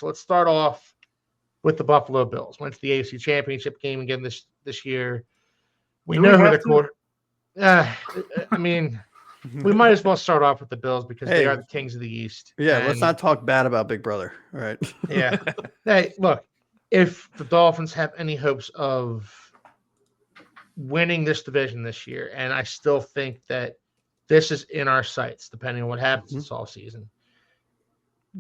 So let's start off with the Buffalo Bills. Went to the AFC Championship game again this year. We Do know we who have the to? quarter. I mean, we might as well start off with the Bills because they Hey. are the kings of the East. Yeah, And, let's not talk bad about Big Brother. All right. Yeah. Hey, look, if the Dolphins have any hopes of winning this division this year, and I still think that this is in our sights, depending on what happens this all season,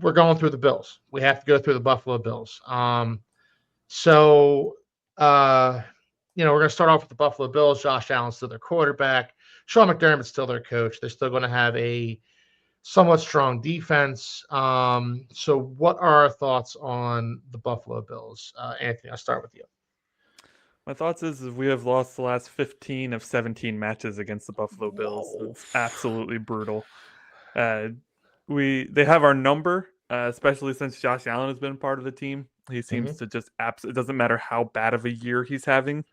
we're going through the Bills. We have to go through the Buffalo Bills. So, we're going to start off with the Buffalo Bills. Josh Allen's still their quarterback. Sean McDermott's still their coach. They're still going to have a somewhat strong defense. So what are our thoughts on the Buffalo Bills? Anthony, I'll start with you. My thoughts is we have lost the last 15 of 17 matches against the Buffalo Bills. It's absolutely brutal. They have our number, especially since Josh Allen has been part of the team. He seems to just it doesn't matter how bad of a year he's having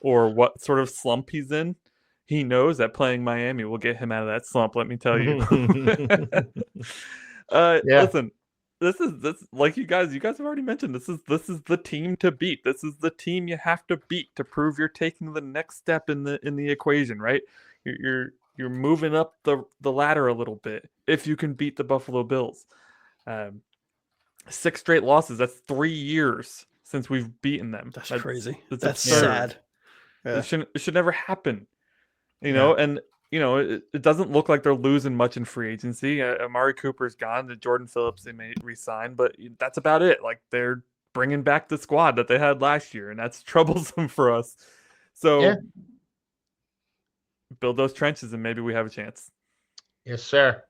or what sort of slump he's in. He knows that playing Miami will get him out of that slump, let me tell you. Listen, this like you guys have already mentioned, this is the team to beat. This is the team you have to beat to prove you're taking the next step in the equation, right? You're moving up the ladder a little bit if you can beat the Buffalo Bills. 6 straight losses. That's 3 years since we've beaten them. That's crazy. That's absurd. sad. Yeah. It should never happen. And it doesn't look like they're losing much in free agency. Amari Cooper's gone. The Jordan Phillips they may resign, but that's about it. Like they're bringing back the squad that they had last year, and that's troublesome for us. So build those trenches, and maybe we have a chance. Yes, sir.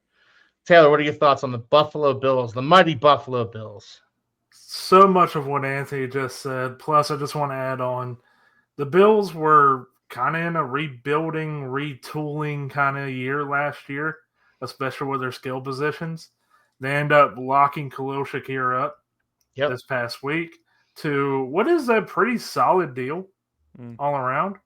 Taylor, what are your thoughts on the Buffalo Bills, the mighty Buffalo Bills? So much of what Anthony just said. Plus, I just want to add on, the Bills were kind of in a rebuilding, retooling kind of year last year, especially with their skill positions. They end up locking Khalil Shakir up this past week to what is a pretty solid deal all around.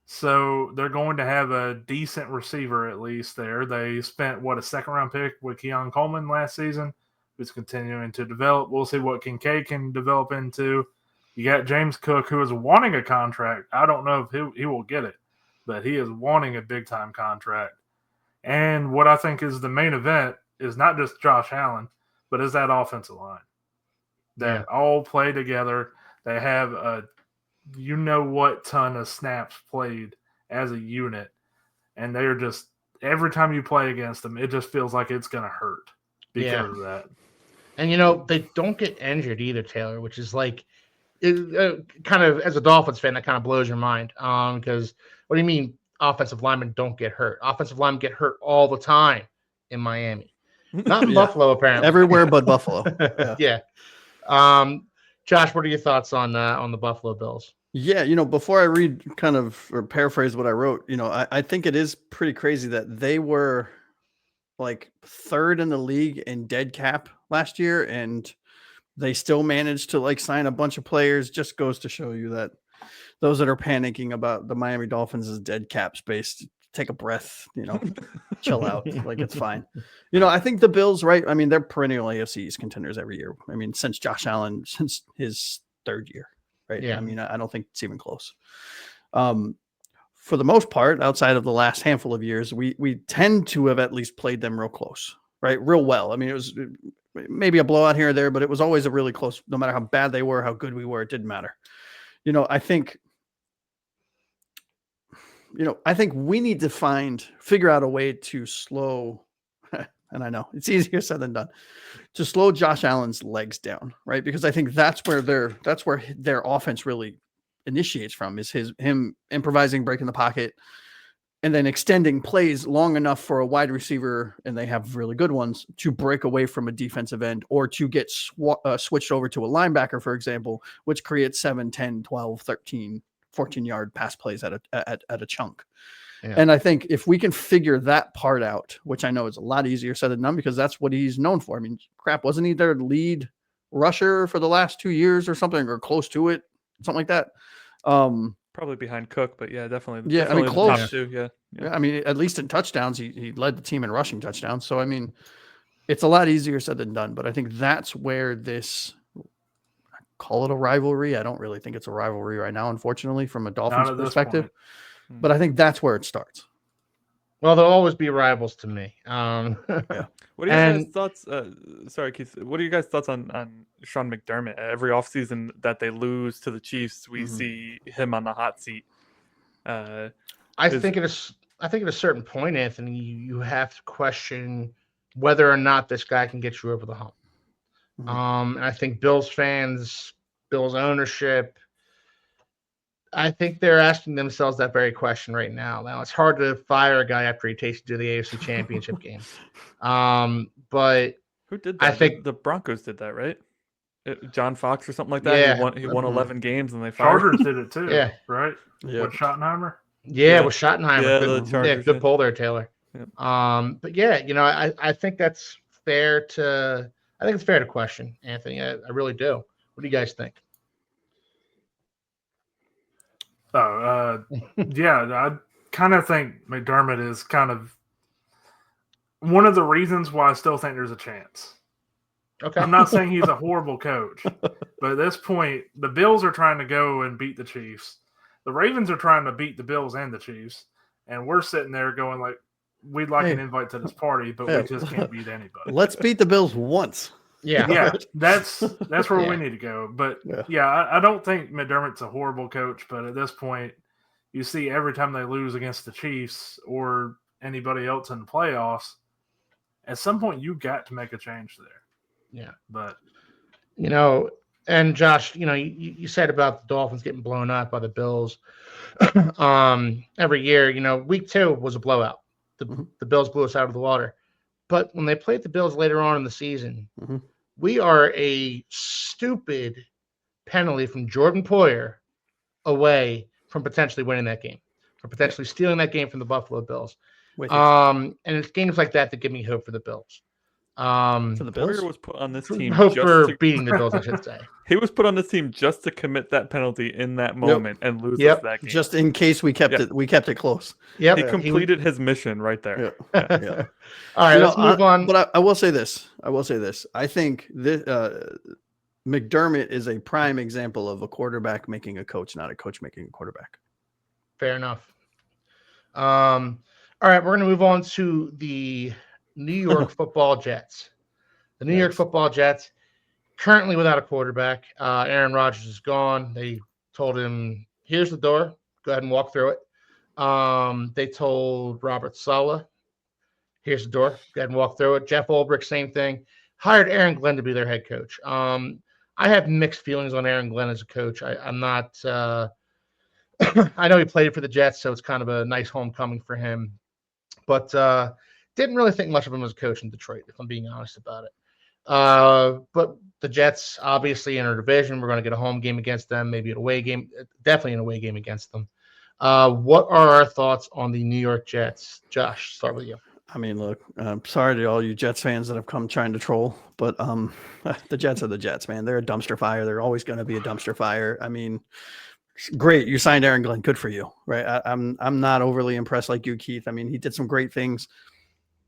So they're going to have a decent receiver at least there. They spent, a second-round pick with Keon Coleman last season, who's continuing to develop. We'll see what Kincaid can develop into. You got James Cook, who is wanting a contract. I don't know if he will get it, but he is wanting a big-time contract. And what I think is the main event is not just Josh Allen, but is that offensive line. They all play together. They have a ton of snaps played as a unit. And they're just, every time you play against them, it just feels like it's going to hurt because of that. And, they don't get injured either, Taylor, which is like, kind of, as a Dolphins fan, that kind of blows your mind. Because what do you mean offensive linemen don't get hurt? Offensive linemen get hurt all the time in Miami. Not in Buffalo, apparently. Everywhere but Buffalo. Josh, what are your thoughts on the Buffalo Bills? Yeah, before I read kind of or paraphrase what I wrote, I think it is pretty crazy that they were like 3rd in the league in dead cap last year, and they still managed to like sign a bunch of players. Just goes to show you that those that are panicking about the Miami Dolphins' dead cap space, take a breath, chill out. Like, it's fine. I think the Bills, right? I mean, they're perennial AFC East contenders every year. I mean, since Josh Allen, since his 3rd year, right? Yeah. I mean, I don't think it's even close. For the most part, outside of the last handful of years, we tend to have at least played them real close, right? Real well. I mean, it was maybe a blowout here or there, but it was always a really close, no matter how bad they were, how good we were, it didn't matter. I think we need to figure out a way to slow, and I know it's easier said than done, to slow Josh Allen's legs down, right? Because I think that's where their offense really initiates from, is him improvising, breaking the pocket, and then extending plays long enough for a wide receiver, and they have really good ones, to break away from a defensive end or to get switched over to a linebacker, for example, which creates 7, 10, 12, 13, 14-yard pass plays at a chunk. Yeah. And I think if we can figure that part out, which I know is a lot easier said than done because that's what he's known for. I mean, wasn't he their lead rusher for the last 2 years or something, or close to it, something like that? Probably behind Cook, but yeah, definitely. Yeah, definitely I mean, close. Top 2, yeah. I mean, at least in touchdowns, he led the team in rushing touchdowns. So, I mean, it's a lot easier said than done. But I think that's where this call it a rivalry. I don't really think it's a rivalry right now, unfortunately, from a Dolphins at this perspective. point. But I think that's where it starts. Well, they'll always be rivals to me. What are your guys' And thoughts? Sorry, Keith. What are your guys' thoughts on Sean McDermott? Every offseason that they lose to the Chiefs, we see him on the hot seat. I Is- think at a certain point, Anthony, you have to question whether or not this guy can get you over the hump. Mhm. And I think Bills fans, Bills ownership, I think they're asking themselves that very question right now. Now it's hard to fire a guy after he takes you to the AFC Championship game. But Who did I that? think The Broncos did that, right? John Fox or something like that. Yeah. He won Mhm. 11 games and they fired Chargers him. did it too, Yeah. right? Yeah. With Schottenheimer. Yeah, with Schottenheimer. Yeah, Good, the Chargers. good pull there, Taylor. Yep. But yeah, I think that's fair to question, Anthony. I really do. What do you guys think? Yeah, I kind of think McDermott is kind of one of the reasons why I still think there's a chance. Okay. I'm not saying he's a horrible coach, but at this point, the Bills are trying to go and beat the Chiefs. The Ravens are trying to beat the Bills and the Chiefs, and we're sitting there going like, we'd like an invite to this party, but we just can't beat anybody. Let's beat the Bills once. Yeah. Yeah, that's where Yeah. we need to go. But Yeah. I don't think McDermott's a horrible coach, but at this point, you see every time they lose against the Chiefs or anybody else in the playoffs, at some point you got to make a change there. Yeah. But and Josh, you said about the Dolphins getting blown out by the Bills every year. Week 2 was a blowout. The Bills blew us out of the water. But when they played the Bills later on in the season, we are a stupid penalty from Jordan Poyer away from potentially winning that game, from potentially stealing that game from the Buffalo Bills. And it's games like that give me hope for the Bills. For the Bills? Poyer was put on this team Hope for beating the Bills, I should say. He was put on this team just to commit that penalty in that moment and lose us that game. Just in case we kept it close. Yep. He completed his mission right there. Yeah. All right, let's move on. But I will say this. I think this McDermott is a prime example of a quarterback making a coach, not a coach making a quarterback. Fair enough. All right, we're going to move on to the New York Football Jets. The New York Football Jets, currently without a quarterback. Aaron Rodgers is gone. They told him, here's the door. Go ahead and walk through it. They told Robert Saleh, here's the door. Go ahead and walk through it. Jeff Ulbrich, same thing. Hired Aaron Glenn to be their head coach. I have mixed feelings on Aaron Glenn as a coach. I'm not I know he played for the Jets, so it's kind of a nice homecoming for him. But didn't really think much of him as a coach in Detroit, if I'm being honest about it. But the Jets, obviously, in our division, we're going to get a home game against them, maybe an away game, definitely an away game against them. What are our thoughts on the New York Jets? Josh, start with you. I mean, look, I'm sorry to all you Jets fans that have come trying to troll, but the Jets are the Jets, man. They're a dumpster fire. They're always going to be a dumpster fire. I mean, great, you signed Aaron Glenn. Good for you, right? I'm not overly impressed like you, Keith. I mean, he did some great things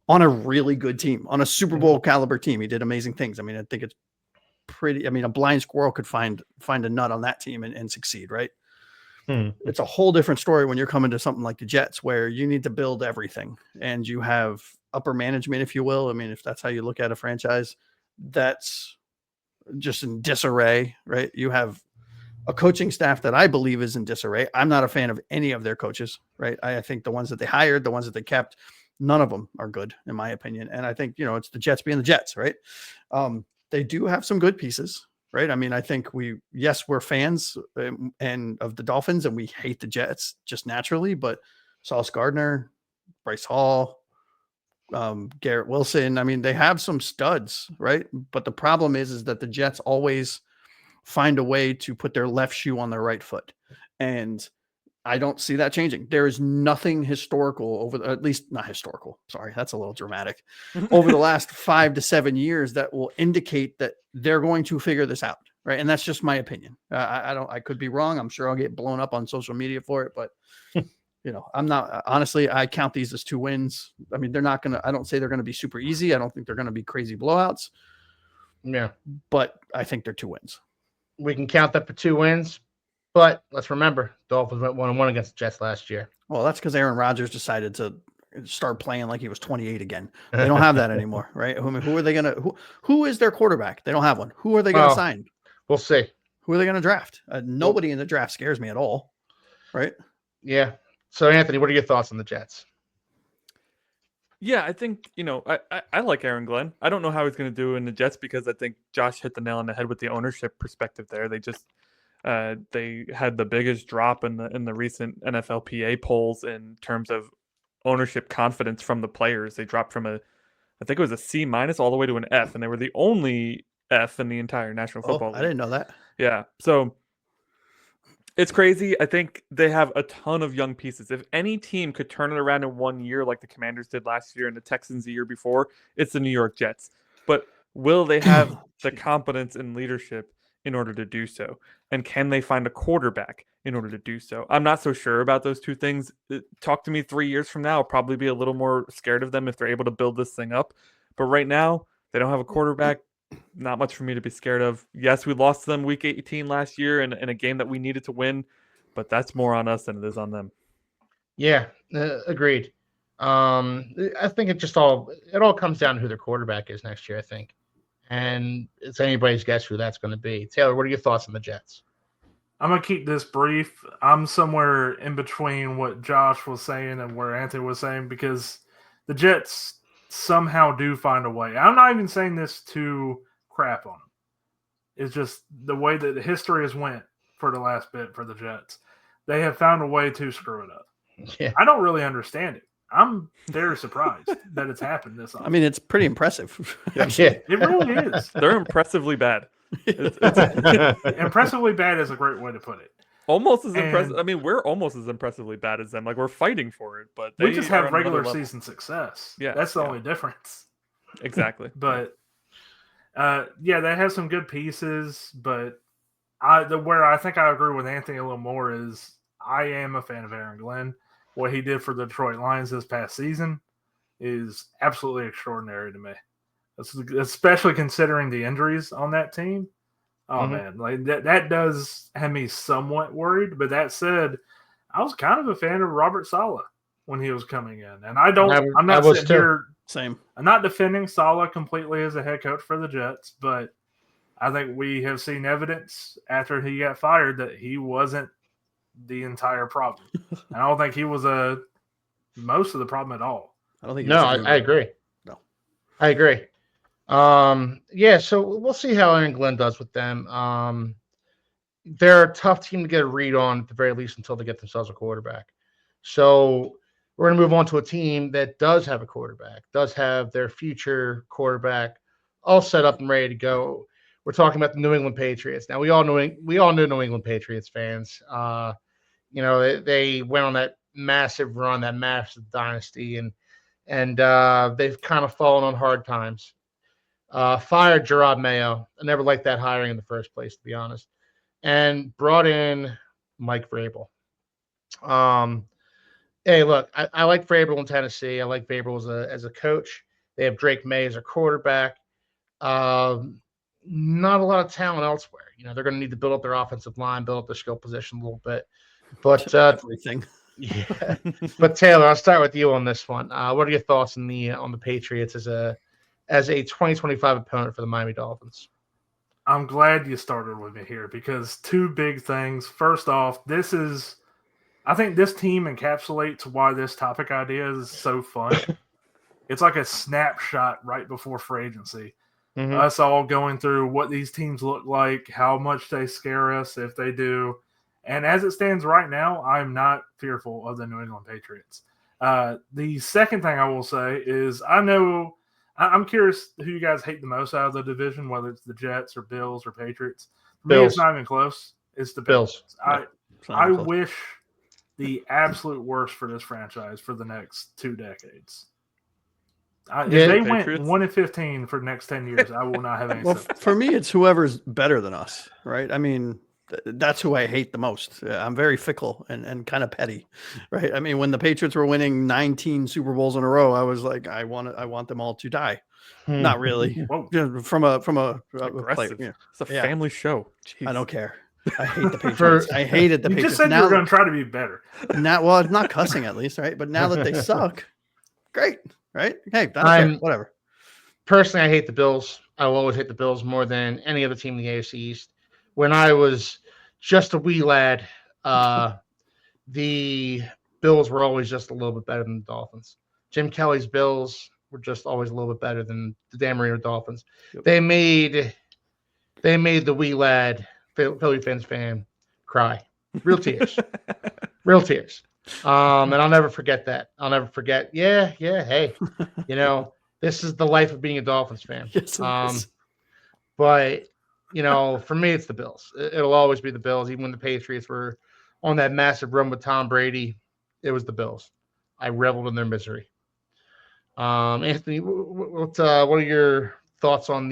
on a really good team, on a Super Bowl caliber team. He did amazing things. I mean, I think it's pretty. I mean, a blind squirrel could find a nut on that team and succeed, right? It's a whole different story when you're coming to something like the Jets, where you need to build everything and you have upper management, if you will. I mean, if that's how you look at a franchise, that's just in disarray, right? You have a coaching staff that I believe is in disarray. I'm not a fan of any of their coaches, right? I think the ones that they hired, the ones that they kept, none of them are good, in my opinion. And I think, it's the Jets being the Jets, right? They do have some good pieces, right? I mean, I think we're fans and of the Dolphins, and we hate the Jets just naturally, but Sauce Gardner, Bryce Hall, Garrett Wilson, I mean, they have some studs, right? But the problem is that the Jets always find a way to put their left shoe on their right foot. And I don't see that changing. There is nothing historical at least not historical. Sorry, that's a little dramatic. Over the last 5 to 7 years that will indicate that they're going to figure this out, right? And that's just my opinion. I could be wrong. I'm sure I'll get blown up on social media for it, but I'm not, honestly, I count these as 2 wins. I mean, I don't say they're going to be super easy. I don't think they're going to be crazy blowouts. Yeah. But I think they're 2 wins. we can count that for 2 wins. But let's remember, Dolphins went 1-1 against the Jets last year. Well, that's because Aaron Rodgers decided to start playing like he was 28 again. They don't have that anymore, right? Who are they gonna? Who is their quarterback? They don't have one. Who are they gonna sign? We'll see. Who are they gonna draft? Nobody in the draft scares me at all, right? Yeah. So Anthony, what are your thoughts on the Jets? Yeah, I think, I like Aaron Glenn. I don't know how he's going to do in the Jets because I think Josh hit the nail on the head with the ownership perspective there. They just they had the biggest drop in the recent NFLPA polls in terms of ownership confidence from the players. They dropped from I think it was a C- all the way to an F, and they were the only F in the entire National Football League. I didn't know that. Yeah. So it's crazy. I think they have a ton of young pieces. If any team could turn it around in 1 year like the Commanders did last year and the Texans the year before, it's the New York Jets. But will they have the competence and leadership in order to do so? And can they find a quarterback in order to do so? I'm not so sure about those two things. Talk to me 3 years from now. I'll probably be a little more scared of them if they're able to build this thing up. But right now, they don't have a quarterback. Not much for me to be scared of. Yes, we lost to them week 18 last year in a game that we needed to win, but that's more on us than it is on them. Yeah, agreed. I think it all comes down to who their quarterback is next year, I think. And it's anybody's guess who that's going to be. Taylor, what are your thoughts on the Jets? I'm going to keep this brief. I'm somewhere in between what Josh was saying and where Anthony was saying because the Jets somehow do find a way. I'm not even saying this to crap on them. It's just the way that the history has went for the last bit for the Jets. They have found a way to screw it up. Yeah. I don't really understand it. I'm very surprised that it's happened this often. I mean, it's pretty impressive. Yeah. It really is. They're impressively bad. Impressively bad is a great way to put it. Almost as impressive. I mean, we're almost as impressively bad as them. Like, we're fighting for it, but we just have regular season success. Yeah, that's the only difference. Exactly. But they have some good pieces. But where I think I agree with Anthony a little more is I am a fan of Aaron Glenn. What he did for the Detroit Lions this past season is absolutely extraordinary to me, especially considering the injuries on that team. Oh man, like that does have me somewhat worried. But that said, I was kind of a fan of Robert Saleh when he was coming in, and I'm not sitting here. Same. I'm not defending Saleh completely as a head coach for the Jets, but I think we have seen evidence after he got fired that he wasn't the entire problem. I don't think he was most of the problem at all. I don't think. No, I agree. No, I agree. So we'll see how Aaron Glenn does with them. They're a tough team to get a read on at the very least until they get themselves a quarterback. So we're going to move on to a team that does have a quarterback, does have their future quarterback all set up and ready to go. We're talking about the New England Patriots. Now we all know New England Patriots fans. They went on that massive run, that massive dynasty, and they've kind of fallen on hard times. Fired Gerard Mayo. I never liked that hiring in the first place, to be honest, and brought in Mike Vrabel. Hey, look, I like Vrabel in Tennessee. I like Vrabel as a coach. They have Drake May as a quarterback. Not a lot of talent elsewhere. They're going to need to build up their offensive line, build up their skill position a little bit. But everything. Yeah. But Taylor, I'll start with you on this one. What are your thoughts on the Patriots as a 2025 opponent for the Miami Dolphins? I'm glad you started with me here because two big things. First off, I think this team encapsulates why this topic idea is so fun. It's like a snapshot right before free agency. Mm-hmm. Us all going through what these teams look like, how much they scare us if they do. And as it stands right now, I'm not fearful of the New England Patriots. The second thing I will say is I'm curious who you guys hate the most out of the division, whether it's the Jets or Bills or Patriots. For me, it's not even close. It's the Bills. I wish the absolute worst for this franchise for the next 2 decades. If they went 1-15 for the next 10 years, I will not have any. Well, for me, it's whoever's better than us, right? I mean, that's who I hate the most. I'm very fickle and kind of petty, right? I mean, when the Patriots were winning 19 Super Bowls in a row, I was like, I want them all to die. Not really. Whoa. Just from a player. Aggressive. Yeah. It's a Yeah. family show. I Jeez. don't care. I hate the Patriots. I hated the You Patriots. just said you were going to try to be better. Well, it's not cussing at least, right? But now that they suck, great, right? Hey, I don't care. I'm- Whatever. Personally, I hate the Bills. I will always hate the Bills more than any other team in the AFC East. When I was just a wee lad, the Bills were always just a little bit better than the Dolphins. Jim Kelly's Bills were just always a little bit better than the Dan Marino Dolphins. Yep. They made the wee lad Philly Phins fan cry. Real tears. Real tears. And I'll never forget that. I'll never forget. Yeah. Hey, this is the life of being a Dolphins fan. Yes, it is. But for me, it's the Bills. It'll always be the Bills. Even when the Patriots were on that massive run with Tom Brady, it was the Bills. I reveled in their misery. Anthony, what are your thoughts on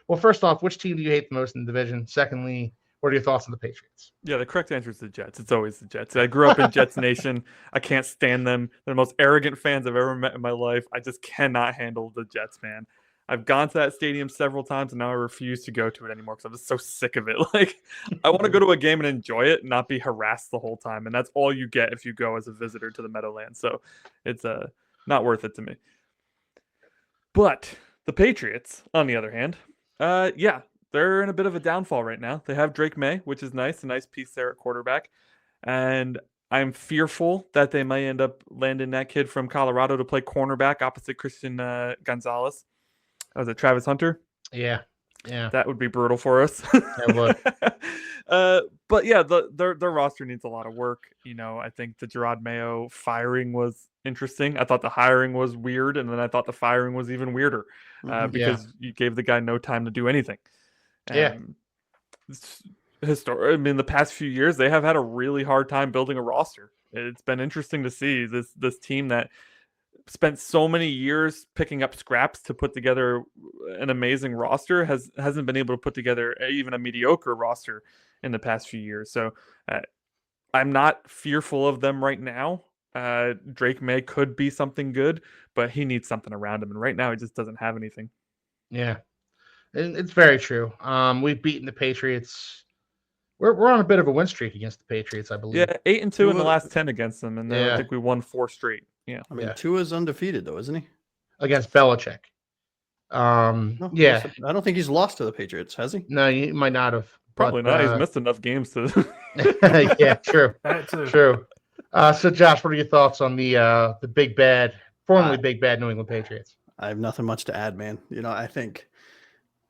well, first off, which team do you hate the most in the division? Secondly, what are your thoughts on the Patriots? Yeah, the correct answer is the Jets. It's always the Jets. I grew up in Jets Nation. I can't stand them. They're the most arrogant fans I've ever met in my life. I just cannot handle the Jets, man. I've gone to that stadium several times, and now I refuse to go to it anymore because I'm just so sick of it. Like, I want to go to a game and enjoy it, and not be harassed the whole time. And that's all you get if you go as a visitor to the Meadowlands. So it's not worth it to me. But the Patriots, on the other hand, they're in a bit of a downfall right now. They have Drake May, which is nice, a nice piece there at quarterback. And I'm fearful that they might end up landing that kid from Colorado to play cornerback opposite Christian Gonzalez. Was it Travis Hunter? Yeah. That would be brutal for us. It would. But yeah, their roster needs a lot of work. I think the Gerard Mayo firing was interesting. I thought the hiring was weird, and then I thought the firing was even weirder because you gave the guy no time to do anything. Yeah. The past few years, they have had a really hard time building a roster. It's been interesting to see this team that spent so many years picking up scraps to put together an amazing roster hasn't been able to put together even a mediocre roster in the past few years. So I'm not fearful of them right now. Drake May could be something good, but he needs something around him. And right now he just doesn't have anything. Yeah. It's very true. We've beaten the Patriots. We're on a bit of a win streak against the Patriots, I believe. Yeah, 8-2 in the last 10 against them, and then I think we won 4 straight. Yeah, I mean, Tua's undefeated though, isn't he? Against Belichick. No, Yeah. I don't think he's lost to the Patriots, has he? No, you might not have. Probably not. He's missed enough games to. Yeah, true. That too. True. So, Josh, what are your thoughts on the big bad, formerly big bad New England Patriots? I have nothing much to add, man. I think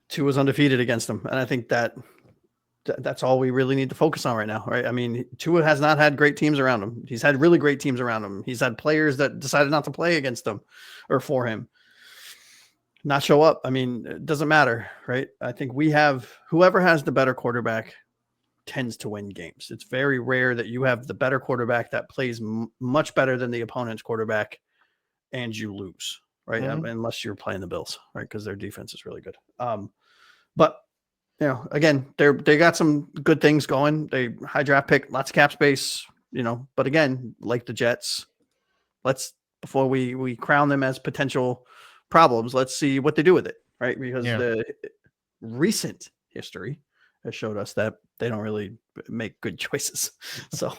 Tua's undefeated against them, and I think that's all we really need to focus on right now, right? I mean, Tua has not had great teams around him. He's had really great teams around him. He's had players that decided not to play against him or for him, not show up. I mean, it doesn't matter, right? I think whoever has the better quarterback tends to win games. It's very rare that you have the better quarterback that plays much better than the opponent's quarterback and you lose, right? Mm-hmm. Unless you're playing the Bills, right? Because their defense is really good. But again, they got some good things going. They high draft pick, lots of cap space, but again, like the Jets, before we crown them as potential problems, let's see what they do with it, right? Because the recent history has showed us that they don't really make good choices. So